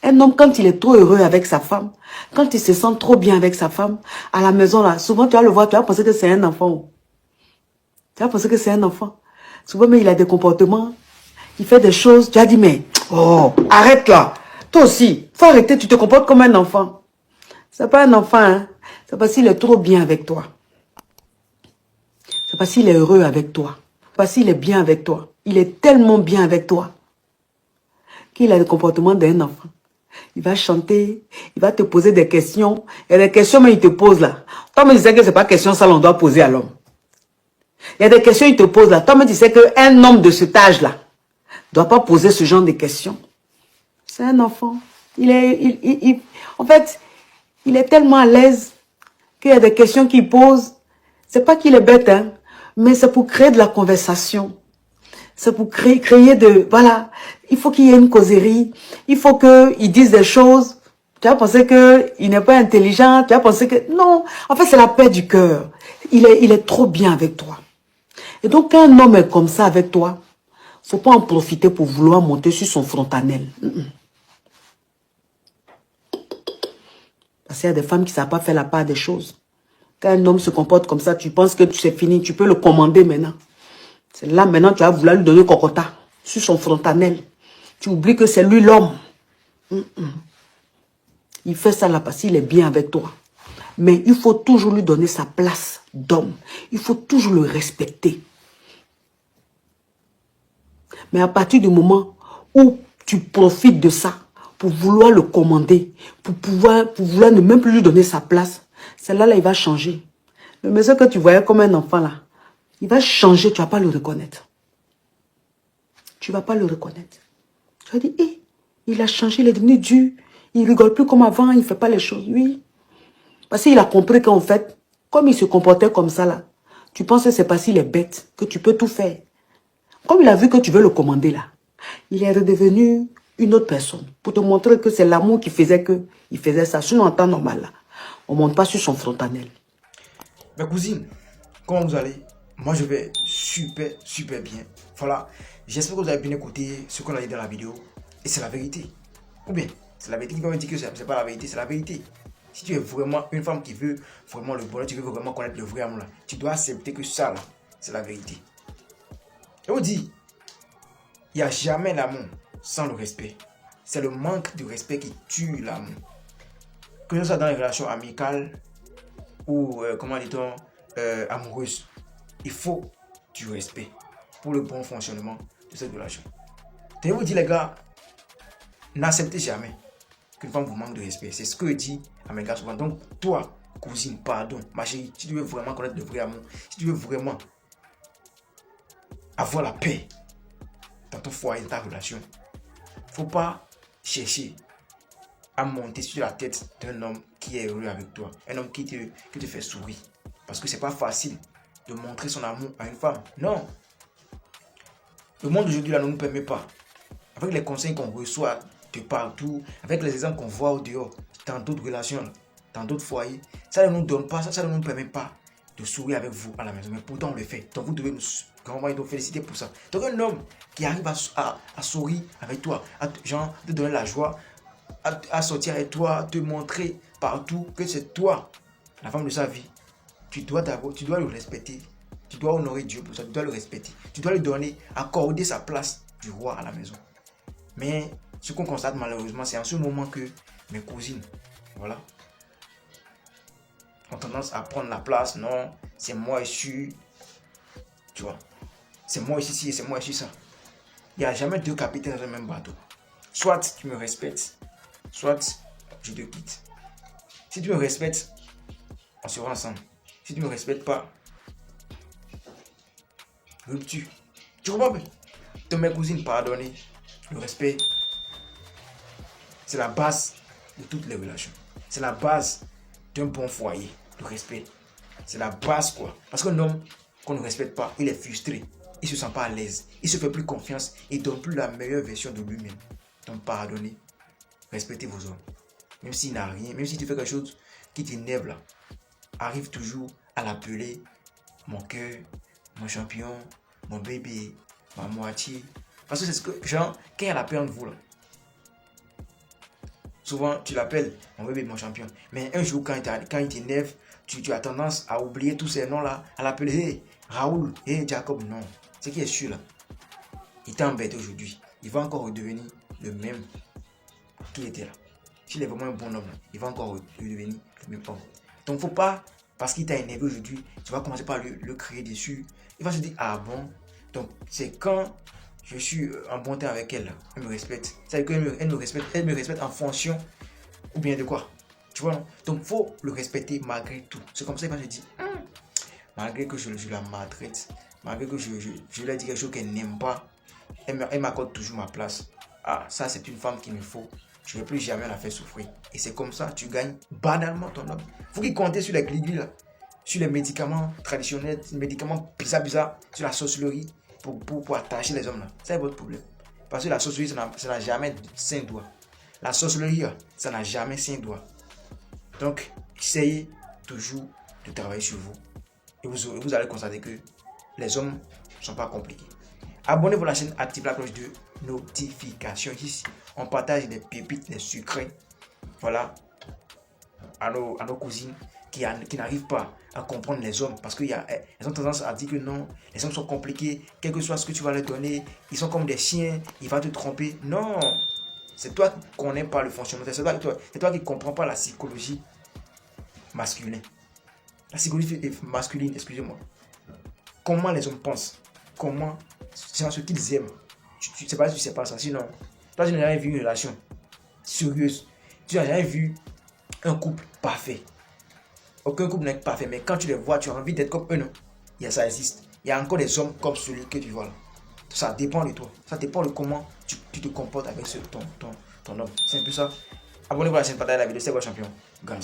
Un homme, quand il est trop heureux avec sa femme, quand il se sent trop bien avec sa femme, à la maison, là, souvent, tu vas le voir, tu vas penser que c'est un enfant. Tu vas penser que c'est un enfant. Souvent, mais il a des comportements, il fait des choses, tu as dit, mais, oh, arrête là. Toi aussi, faut arrêter, tu te comportes comme un enfant. C'est pas un enfant, hein. C'est parce qu'il est trop bien avec toi. C'est parce qu'il est heureux avec toi. C'est parce qu'il est bien avec toi. Il est tellement bien avec toi qu'il a le comportement d'un enfant. Il va chanter, il va te poser des questions. Il y a des questions, mais il te pose là. Toi, me disais que ce n'est pas question ça, l'on doit poser à l'homme. Il y a des questions, il te pose là. Toi, me disais qu'un homme de cet âge-là ne doit pas poser ce genre de questions. C'est un enfant. En fait, il est tellement à l'aise qu'il y a des questions qu'il pose. C'est pas qu'il est bête, hein, mais c'est pour créer de la conversation. C'est pour créer de... Voilà, il faut qu'il y ait une causerie. Il faut qu'il dise des choses. Tu as pensé qu'il n'est pas intelligent. Tu as pensé que... Non, en fait, c'est la paix du cœur. Il est trop bien avec toi. Et donc, quand un homme est comme ça avec toi, il ne faut pas en profiter pour vouloir monter sur son frontanel. Parce qu'il y a des femmes qui ne savent pas faire la part des choses. Quand un homme se comporte comme ça, tu penses que c'est fini. Tu peux le commander maintenant. C'est là, maintenant, tu vas vouloir lui donner cocota sur son frontanel. Tu oublies que c'est lui l'homme. Il fait ça là parce qu'il est bien avec toi. Mais il faut toujours lui donner sa place d'homme. Il faut toujours le respecter. Mais à partir du moment où tu profites de ça pour vouloir le commander, pour vouloir ne même plus lui donner sa place, c'est là, il va changer. Le monsieur que tu voyais comme un enfant là, il va changer, tu ne vas pas le reconnaître. Tu ne vas pas le reconnaître. Tu vas dire, hé, il a changé, il est devenu dur. Il ne rigole plus comme avant, il ne fait pas les choses. Oui. Parce qu'il a compris qu'en fait, comme il se comportait comme ça là, tu penses que c'est parce qu'il est bête, que tu peux tout faire. Comme il a vu que tu veux le commander là, il est redevenu une autre personne. Pour te montrer que c'est l'amour qui faisait qu'il faisait ça. Sinon, en temps normal là, on ne monte pas sur son frontanel. Mes cousines, comment vous allez? Moi, je vais super, super bien. Voilà, j'espère que vous avez bien écouté ce qu'on a dit dans la vidéo. Et c'est la vérité. Ou bien, c'est la vérité qui va me dire que c'est pas la vérité, c'est la vérité. Si tu es vraiment une femme qui veut vraiment le bonheur, tu veux vraiment connaître le vrai amour là, tu dois accepter que ça là, c'est la vérité. Et on dit, il n'y a jamais l'amour sans le respect. C'est le manque de respect qui tue l'amour. Que ce soit dans les relations amicales ou, comment dit-on, amoureuses, il faut du respect pour le bon fonctionnement de cette relation. Je vous dis les gars, n'acceptez jamais qu'une femme vous manque de respect. C'est ce que je dis à mes gars souvent. Donc toi, cousine, pardon, ma chérie, si tu veux vraiment connaître le vrai amour, si tu veux vraiment avoir la paix dans ton foyer, dans ta relation, il ne faut pas chercher à monter sur la tête d'un homme qui est heureux avec toi, un homme qui te fait sourire. Parce que c'est pas facile de montrer son amour à une femme. Non. Le monde d'aujourd'hui là ne nous permet pas. Avec les conseils qu'on reçoit de partout, avec les exemples qu'on voit au dehors, dans d'autres relations, dans d'autres foyers, ça ne nous donne pas, ça ne nous permet pas de sourire avec vous à la maison. Mais pourtant on le fait. Donc vous devez nous féliciter pour ça. Donc un homme qui arrive à sourire avec toi, genre te donner la joie, à sortir avec toi, te montrer partout que c'est toi, la femme de sa vie, tu dois le respecter. Tu dois honorer Dieu pour ça, tu dois le respecter. Tu dois lui donner, accorder sa place du roi à la maison. Mais ce qu'on constate malheureusement, c'est en ce moment que mes cousines, voilà, ont tendance à prendre la place. Non, c'est moi issu, tu vois. C'est moi ici et c'est moi ici ça. Il n'y a jamais deux capitaines dans le même bateau. Soit tu me respectes, soit je te quitte. Si tu me respectes, on sera ensemble. Si tu ne me respectes pas, rupture. Tu comprends bien? De mes cousines, pardonnez. Le respect, c'est la base de toutes les relations. C'est la base d'un bon foyer. Le respect, c'est la base quoi. Parce qu'un homme qu'on ne respecte pas, il est frustré. Il ne se sent pas à l'aise. Il ne se fait plus confiance. Il ne donne plus la meilleure version de lui-même. Donc pardonnez. Respectez vos hommes. Même s'il n'a rien, même si tu fais quelque chose qui t'énerve là, arrive toujours à l'appeler mon cœur, mon champion, mon bébé, ma moitié. Parce que c'est ce que, genre, quand il y a la paix entre vous, là, souvent, tu l'appelles mon bébé, mon champion. Mais un jour, quand il t'énerve, tu as tendance à oublier tous ces noms-là, à l'appeler hey, Raoul, hey, Jacob. Non. Ce qui est sûr, là, il t'a embêté aujourd'hui. Il va encore redevenir le même qu'il était là. S'il est vraiment un bon homme, là, il va encore redevenir le même homme. Donc, faut pas, parce qu'il t'a énervé aujourd'hui, tu vas commencer par le crier dessus. Il va se dire, ah bon. Donc, c'est quand je suis en bon temps avec elle, elle me respecte. C'est-à-dire qu'elle me respecte en fonction ou bien de quoi. Tu vois, non? Donc, il faut le respecter malgré tout. C'est comme ça qu'il va se dire, malgré que je la maltraite, malgré que je lui ai dit quelque chose qu'elle n'aime pas, elle m'accorde toujours ma place. Ah, ça, c'est une femme qu'il me faut. Je ne vais plus jamais la faire souffrir. Et c'est comme ça, tu gagnes banalement ton homme. Il faut qu'il compte sur les clics, là, sur les médicaments traditionnels, les médicaments bizarres, sur la sorcellerie pour attacher les hommes là. C'est votre problème. Parce que la sorcellerie, ça n'a jamais 5 doigts. La sorcellerie, ça n'a jamais 5 doigts. Donc, essayez toujours de travailler sur vous. Et vous allez constater que les hommes ne sont pas compliqués. Abonnez-vous à la chaîne, activez la cloche de notification. Ici, on partage des pépites, des secrets. Voilà, à nos cousines qui n'arrivent pas à comprendre les hommes parce qu'elles ont tendance à dire que non, les hommes sont compliqués, quel que soit ce que tu vas leur donner, ils sont comme des chiens, ils vont te tromper. Non, c'est toi qui ne connais pas le fonctionnement, c'est toi qui ne comprends pas la psychologie masculine. La psychologie masculine, excusez-moi. Comment les hommes pensent, comment, c'est ce qu'ils aiment. Tu ne sais pas si tu ne sais pas ça, sinon, toi tu n'as jamais vu une relation sérieuse, tu n'as jamais vu un couple parfait. Aucun couple n'est parfait, mais quand tu les vois, tu as envie d'être comme eux, non? Ça existe. Il y a encore des hommes comme celui que tu vois là. Ça dépend de toi. Ça dépend de comment tu te comportes avec ton homme. C'est un peu ça. Abonnez-vous à la chaîne, partagez la vidéo. C'est votre champion. Gans.